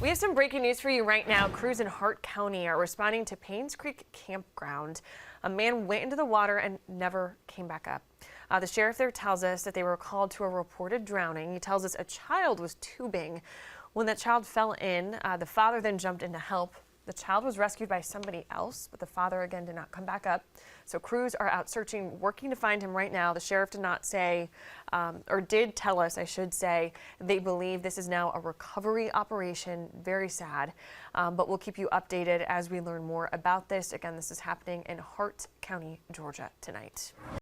We have some breaking news for you right now. Crews in Hart County are responding to Paynes Creek Campground. A man went into the water and never came back up. The sheriff there tells us that they were called to a reported drowning. He tells us a child was tubing. When that child fell in, the father then jumped in to help. The child was rescued by somebody else, but the father again did not come back up. So crews are out searching, working to find him right now. The sheriff did not say, or did tell us, I should say, they believe this is now a recovery operation. Very sad, but we'll keep you updated as we learn more about this. Again, this is happening in Hart County, Georgia tonight.